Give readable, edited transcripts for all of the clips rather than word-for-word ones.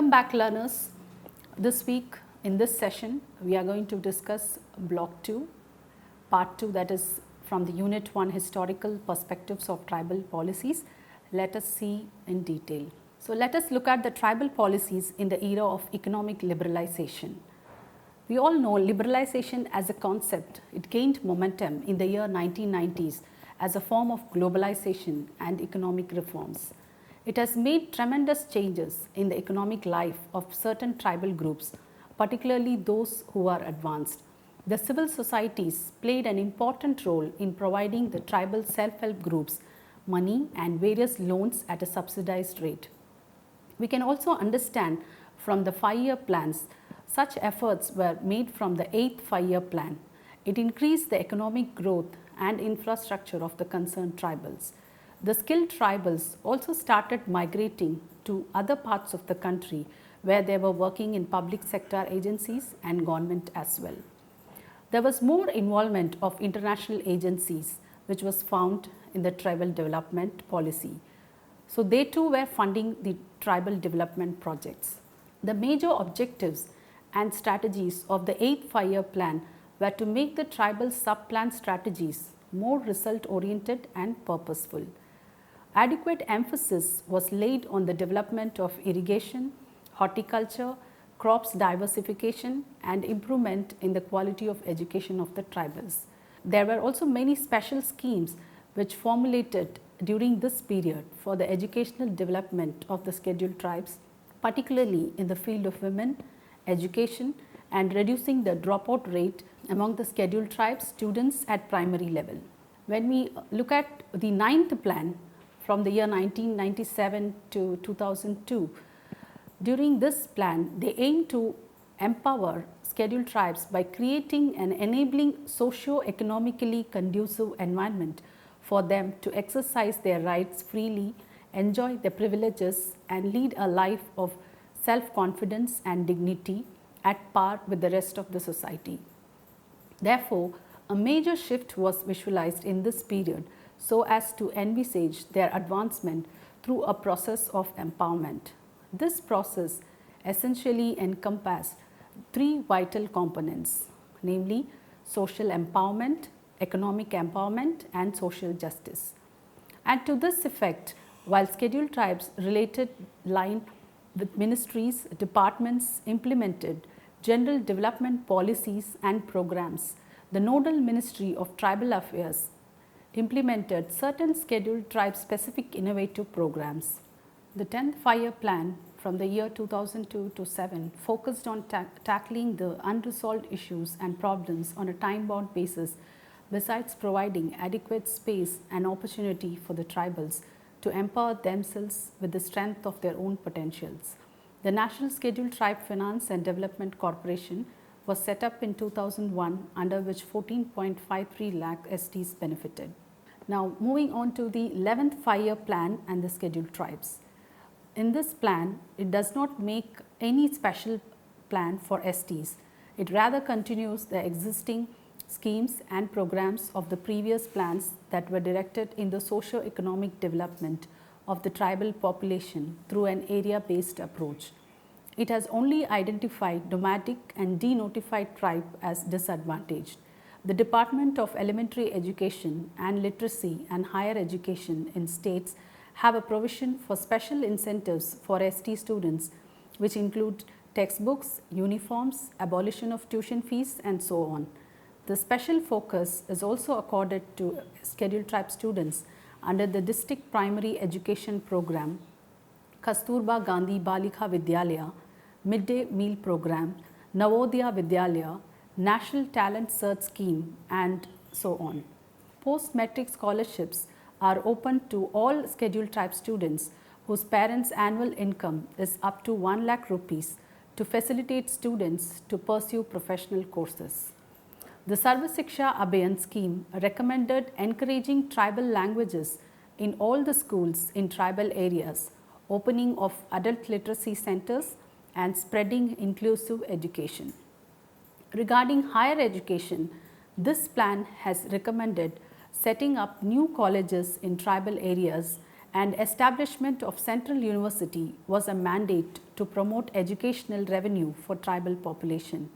Welcome back, learners. This week in this session we are going to discuss block 2, part 2, that is from the unit 1 historical perspectives of tribal policies. Let us see in detail. So, let us look at the tribal policies in the era of economic liberalization. We all know liberalization as a concept. It gained momentum in the year 1990s as a form of globalization and economic reforms. It has made tremendous changes in the economic life of certain tribal groups, particularly those who are advanced. The civil societies played an important role in providing the tribal self-help groups money and various loans at a subsidized rate. We can also understand from the 5-year plans, such efforts were made from the 8th 5-year plan. It increased the economic growth and infrastructure of the concerned tribals. The skilled tribals also started migrating to other parts of the country where they were working in public sector agencies and government as well. There was more involvement of international agencies which was found in the tribal development policy. So, they too were funding the tribal development projects. The major objectives and strategies of the 8th 5-year plan were to make the tribal sub-plan strategies more result oriented and purposeful. Adequate emphasis was laid on the development of irrigation, horticulture, crops diversification and improvement in the quality of education of the tribals. There were also many special schemes which formulated during this period for the educational development of the scheduled tribes, particularly in the field of women, education and reducing the dropout rate among the scheduled tribes students at primary level. When we look at the 9th plan from the year 1997 to 2002, during this plan they aim to empower scheduled tribes by creating an enabling socio-economically conducive environment for them to exercise their rights freely, enjoy their privileges and lead a life of self-confidence and dignity at par with the rest of the society. Therefore, a major shift was visualized in this period so as to envisage their advancement through a process of empowerment. This process essentially encompassed 3 vital components, namely social empowerment, economic empowerment and social justice. And to this effect, while scheduled tribes related line with ministries, departments implemented general development policies and programs, the nodal Ministry of Tribal Affairs implemented certain scheduled tribe specific innovative programs. The 10th 5-year plan from the year 2002 to 7 focused on tackling the unresolved issues and problems on a time-bound basis, besides providing adequate space and opportunity for the tribals to empower themselves with the strength of their own potentials. The National Scheduled Tribe Finance and Development Corporation was set up in 2001, under which 14.53 lakh STs benefited. Now, moving on to the 11th 5-year plan and the scheduled tribes. In this plan, it does not make any special plan for STs. It rather continues the existing schemes and programs of the previous plans that were directed in the socio-economic development of the tribal population through an area-based approach. It has only identified nomadic and denotified tribe as disadvantaged. The Department of Elementary Education and Literacy and Higher Education in states have a provision for special incentives for ST students, which include textbooks, uniforms, abolition of tuition fees and so on. The special focus is also accorded to scheduled tribe students under the District Primary Education Program, Kasturba Gandhi Balika Vidyalaya, Midday Meal Program, Navodaya Vidyalaya, National Talent Search Scheme and so on. Post-metric scholarships are open to all scheduled tribe students whose parents' annual income is up to 1 lakh rupees to facilitate students to pursue professional courses. The Sarva Shiksha Abhiyan scheme recommended encouraging tribal languages in all the schools in tribal areas, opening of adult literacy centers and spreading inclusive education. Regarding higher education, this plan has recommended setting up new colleges in tribal areas and establishment of Central University was a mandate to promote educational revenue for tribal population.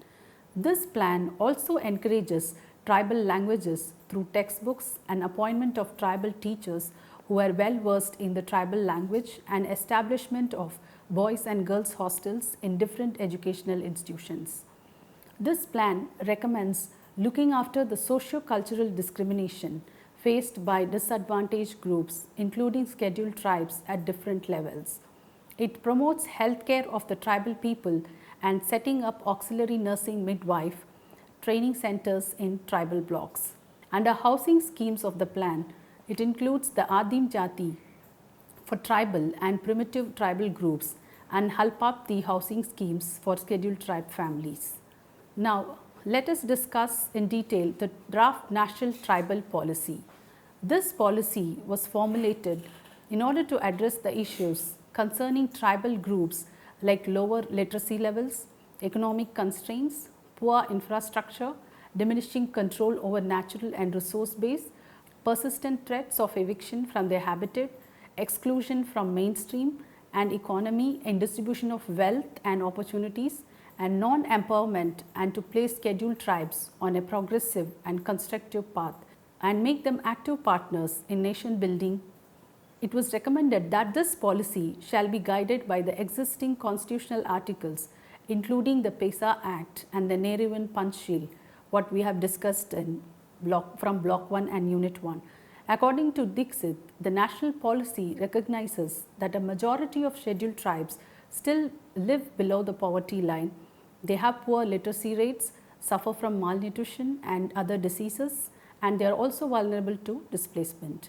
This plan also encourages tribal languages through textbooks and appointment of tribal teachers who are well versed in the tribal language and establishment of boys and girls hostels in different educational institutions. This plan recommends looking after the socio-cultural discrimination faced by disadvantaged groups, including scheduled tribes at different levels. It promotes healthcare of the tribal people and setting up auxiliary nursing midwife training centers in tribal blocks. Under housing schemes of the plan, it includes the Adim Jati for tribal and primitive tribal groups and Halpapti housing schemes for scheduled tribe families. Now, let us discuss in detail the draft National Tribal Policy. This policy was formulated in order to address the issues concerning tribal groups like lower literacy levels, economic constraints, poor infrastructure, diminishing control over natural and resource base, persistent threats of eviction from their habitat, exclusion from mainstream and economy in distribution of wealth and opportunities, and non-empowerment, and to place scheduled tribes on a progressive and constructive path and make them active partners in nation building. It was recommended that this policy shall be guided by the existing constitutional articles, including the PESA Act and the Nehruvian Panchsheel, what we have discussed in from Block 1 and Unit 1. According to Dixit, the national policy recognizes that a majority of scheduled tribes still live below the poverty line. They have poor literacy rates, suffer from malnutrition and other diseases, and they are also vulnerable to displacement.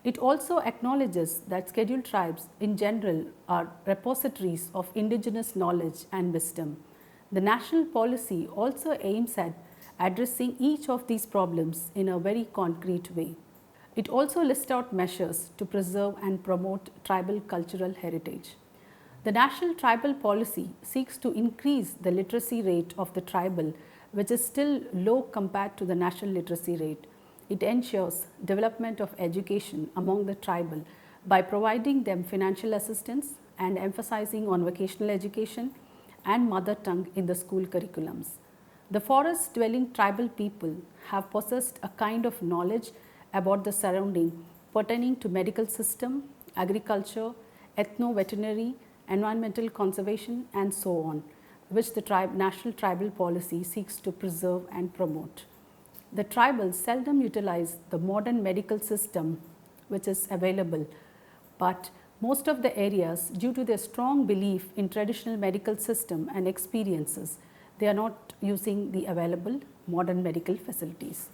It also acknowledges that scheduled tribes in general are repositories of indigenous knowledge and wisdom. The national policy also aims at addressing each of these problems in a very concrete way. It also lists out measures to preserve and promote tribal cultural heritage. The National Tribal Policy seeks to increase the literacy rate of the tribal, which is still low compared to the national literacy rate. It ensures development of education among the tribal by providing them financial assistance and emphasizing on vocational education and mother tongue in the school curriculums. The forest dwelling tribal people have possessed a kind of knowledge about the surrounding pertaining to medical system, agriculture, ethno-veterinary, environmental conservation and so on, which the National Tribal Policy seeks to preserve and promote. The tribals seldom utilize the modern medical system which is available, but most of the areas, due to their strong belief in traditional medical system and experiences, they are not using the available modern medical facilities.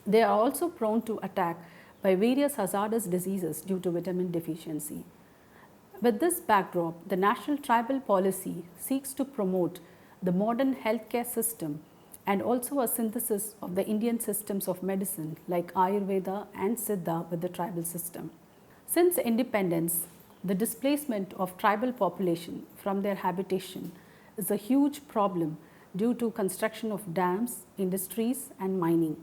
They are also prone to attack by various hazardous diseases due to vitamin deficiency. With this backdrop, the National Tribal Policy seeks to promote the modern healthcare system and also a synthesis of the Indian systems of medicine like Ayurveda and Siddha with the tribal system. Since independence, the displacement of tribal population from their habitation is a huge problem due to construction of dams, industries and mining.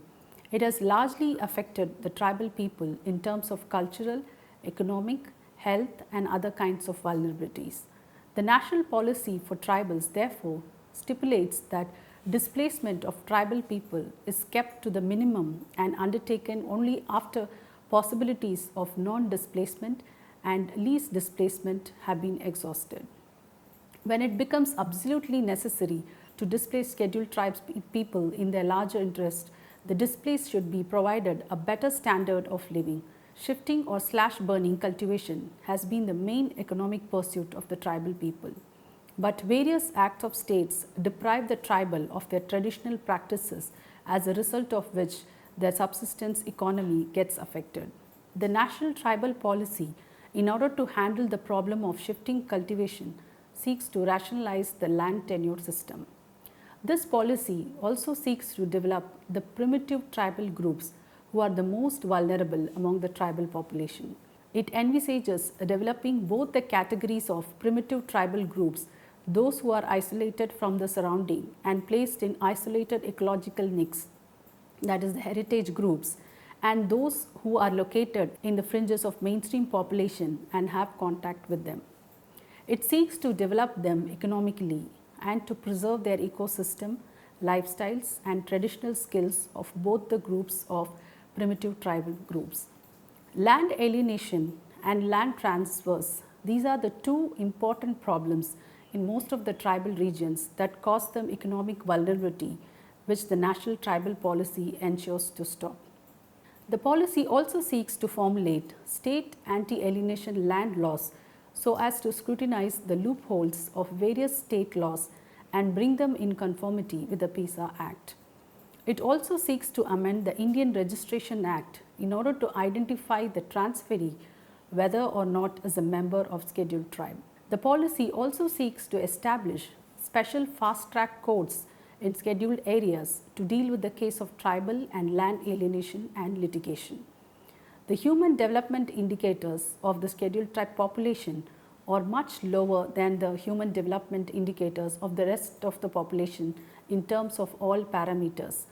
It has largely affected the tribal people in terms of cultural, economic, health and other kinds of vulnerabilities. The national policy for tribals therefore stipulates that displacement of tribal people is kept to the minimum and undertaken only after possibilities of non-displacement and least displacement have been exhausted. When it becomes absolutely necessary to displace scheduled tribes people in their larger interest, the displaced should be provided a better standard of living. Shifting or slash burning cultivation has been the main economic pursuit of the tribal people. But various acts of states deprive the tribal of their traditional practices, as a result of which their subsistence economy gets affected. The National Tribal Policy, in order to handle the problem of shifting cultivation, seeks to rationalize the land tenure system. This policy also seeks to develop the primitive tribal groups who are the most vulnerable among the tribal population. It envisages developing both the categories of primitive tribal groups, those who are isolated from the surrounding and placed in isolated ecological nicks, that is the heritage groups, and those who are located in the fringes of mainstream population and have contact with them. It seeks to develop them economically and to preserve their ecosystem, lifestyles and traditional skills of both the groups of primitive tribal groups. Land alienation and land transfers, these are the two important problems in most of the tribal regions that cause them economic vulnerability, which the National Tribal Policy ensures to stop. The policy also seeks to formulate state anti-alienation land laws so as to scrutinize the loopholes of various state laws and bring them in conformity with the PISA Act. It also seeks to amend the Indian Registration Act in order to identify the transferee whether or not as a member of scheduled tribe. The policy also seeks to establish special fast-track courts in scheduled areas to deal with the case of tribal and land alienation and litigation. The human development indicators of the scheduled tribe population are much lower than the human development indicators of the rest of the population in terms of all parameters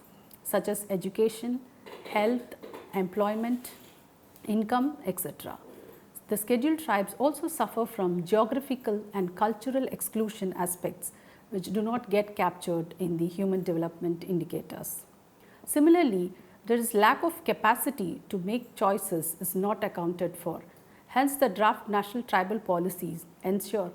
such as education, health, employment, income, etc. The scheduled tribes also suffer from geographical and cultural exclusion aspects which do not get captured in the human development indicators. Similarly, there is lack of capacity to make choices is not accounted for. Hence, the draft national tribal policies ensure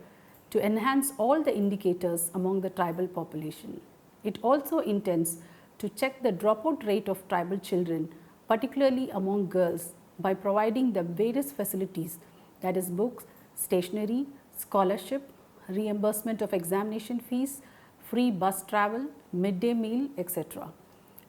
to enhance all the indicators among the tribal population. It also intends to check the dropout rate of tribal children, particularly among girls, by providing them various facilities, that is books, stationery, scholarship, reimbursement of examination fees, free bus travel, midday meal, etc.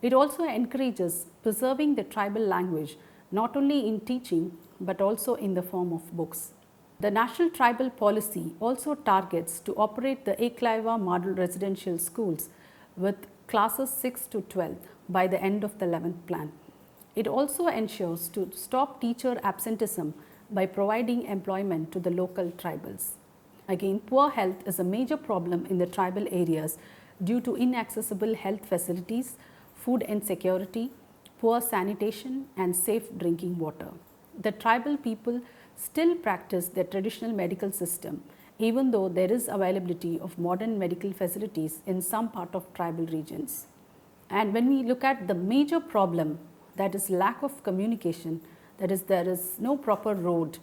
It also encourages preserving the tribal language not only in teaching but also in the form of books. The National Tribal Policy also targets to operate the Eklaiva Model Residential Schools with classes 6 to 12 by the end of the 11th plan. It also ensures to stop teacher absenteeism by providing employment to the local tribals. Again, poor health is a major problem in the tribal areas due to inaccessible health facilities, food insecurity, poor sanitation and safe drinking water. The tribal people still practice their traditional medical system even though there is availability of modern medical facilities in some part of tribal regions. And when we look at the major problem, that is lack of communication, that is there is no proper road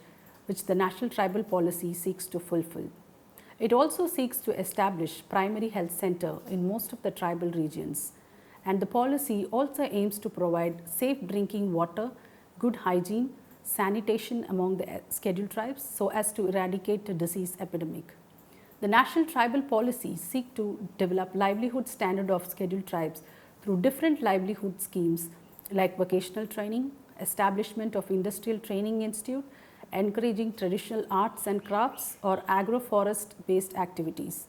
which the National Tribal Policy seeks to fulfill. It also seeks to establish primary health center in most of the tribal regions, and the policy also aims to provide safe drinking water, good hygiene, sanitation among the scheduled tribes so as to eradicate the disease epidemic. The National Tribal Policy seeks to develop livelihood standard of scheduled tribes through different livelihood schemes like vocational training, establishment of industrial training institute, encouraging traditional arts and crafts or agroforest based activities.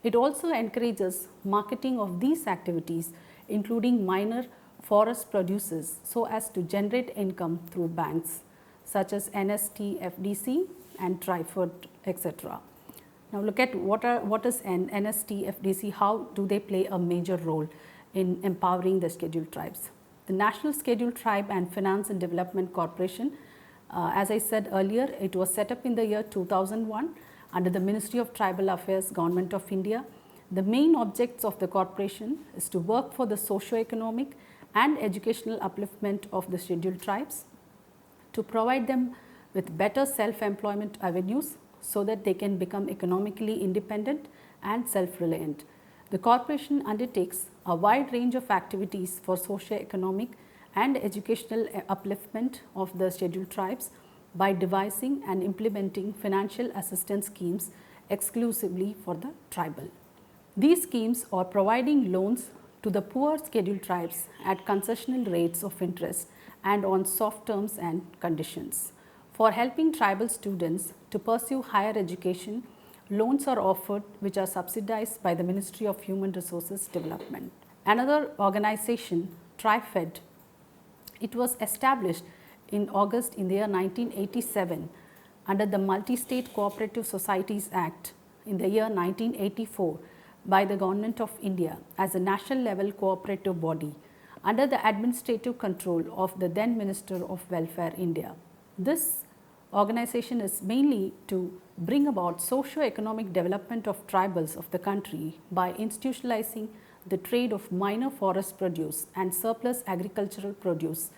It also encourages marketing of these activities including minor forest produces so as to generate income through banks such as NST-FDC and TriFood, etc. Now look at what is an NST-FDC, how do they play a major role in empowering the scheduled tribes. The National Scheduled Tribe and Finance and Development Corporation, as I said earlier, it was set up in the year 2001 under the Ministry of Tribal Affairs, Government of India. The main objects of the corporation is to work for the socio-economic and educational upliftment of the scheduled tribes, to provide them with better self-employment avenues so that they can become economically independent and self-reliant. The corporation undertakes a wide range of activities for socio-economic and educational upliftment of the scheduled tribes by devising and implementing financial assistance schemes exclusively for the tribal. These schemes are providing loans to the poor scheduled tribes at concessional rates of interest and on soft terms and conditions. For helping tribal students to pursue higher education, loans are offered which are subsidized by the Ministry of Human Resources Development. Another organization, TriFed, it was established in August in the year 1987 under the Multi-State Cooperative Societies Act in the year 1984 by the Government of India as a national level cooperative body under the administrative control of the then Minister of Welfare, India. This organization is mainly to bring about socio-economic development of tribals of the country by institutionalizing the trade of minor forest produce and surplus agricultural produce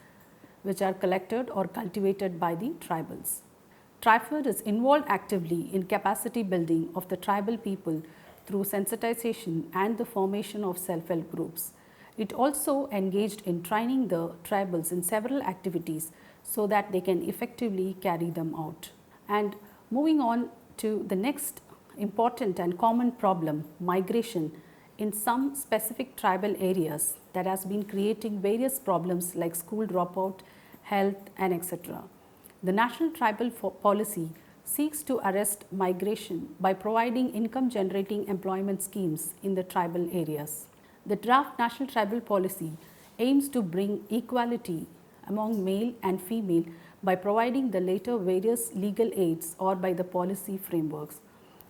which are collected or cultivated by the tribals. TRIFED is involved actively in capacity building of the tribal people through sensitization and the formation of self-help groups. It also engaged in training the tribals in several activities so that they can effectively carry them out. And moving on to the next important and common problem, migration in some specific tribal areas that has been creating various problems like school dropout, health and etc. The National Tribal Policy seeks to arrest migration by providing income generating employment schemes in the tribal areas. The draft National Tribal Policy aims to bring equality among male and female by providing the latter various legal aids or by the policy frameworks.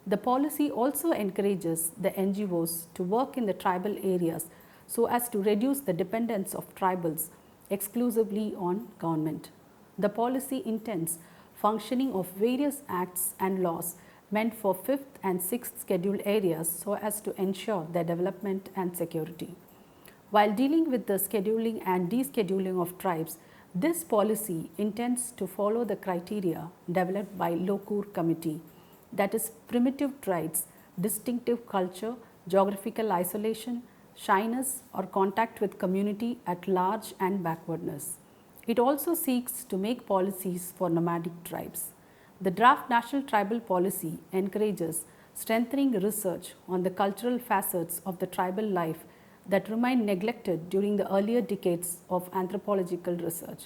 The policy also encourages the NGOs to work in the tribal areas so as to reduce the dependence of tribals exclusively on government. The policy intends functioning of various acts and laws meant for 5th and 6th scheduled areas so as to ensure their development and security. While dealing with the scheduling and descheduling of tribes, this policy intends to follow the criteria developed by Lokur Committee, that is primitive traits, distinctive culture, geographical isolation, shyness or contact with community at large and backwardness. It also seeks to make policies for nomadic tribes. The draft National Tribal Policy encourages strengthening research on the cultural facets of the tribal life that remained neglected during the earlier decades of anthropological research.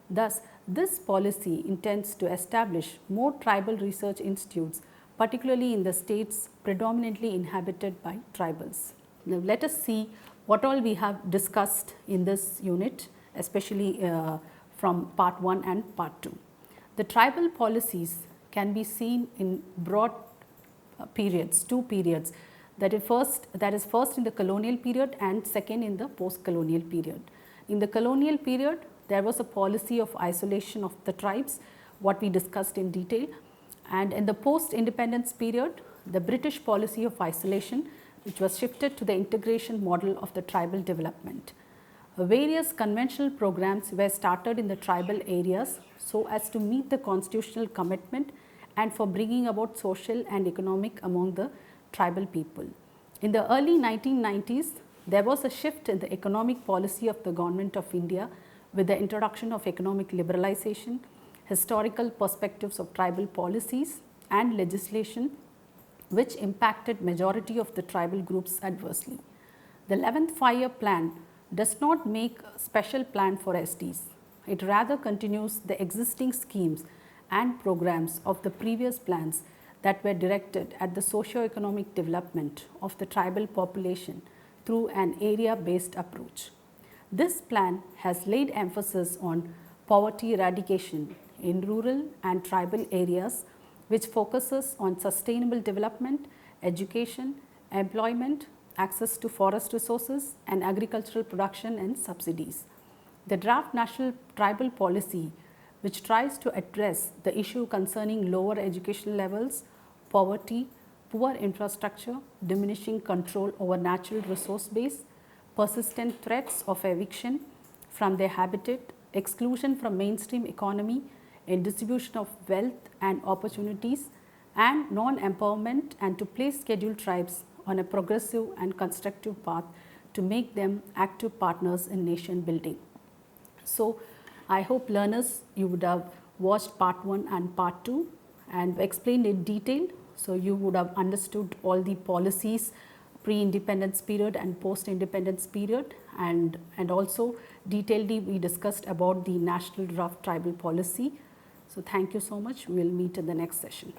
Thus, this policy intends to establish more tribal research institutes, particularly in the states predominantly inhabited by tribals. Now, let us see what all we have discussed in this unit, especially from part 1 and part 2. The tribal policies can be seen in broad periods, 2 periods, that is first in the colonial period and second in the post-colonial period. In the colonial period, there was a policy of isolation of the tribes, what we discussed in detail, and in the post-independence period, the British policy of isolation, which was shifted to the integration model of the tribal development. Various conventional programs were started in the tribal areas so as to meet the constitutional commitment and for bringing about social and economic among the tribal people. In the early 1990s, there was a shift in the economic policy of the Government of India with the introduction of economic liberalization, historical perspectives of tribal policies and legislation which impacted majority of the tribal groups adversely. The 11th 5-year plan does not make a special plan for STs. It rather continues the existing schemes and programs of the previous plans that were directed at the socio-economic development of the tribal population through an area-based approach. This plan has laid emphasis on poverty eradication in rural and tribal areas, which focuses on sustainable development, education, employment, access to forest resources and agricultural production and subsidies. The draft National Tribal Policy, which tries to address the issue concerning lower education levels, poverty, poor infrastructure, diminishing control over natural resource base, persistent threats of eviction from their habitat, exclusion from mainstream economy in distribution of wealth and opportunities, and non-empowerment, and to place scheduled tribes on a progressive and constructive path to make them active partners in nation building. So, I hope learners, you would have watched part 1 and part 2 and explained in detail. So, you would have understood all the policies pre-independence period and post-independence period, and also detailedly we discussed about the National Draft Tribal Policy. So, thank you so much. We will meet in the next session.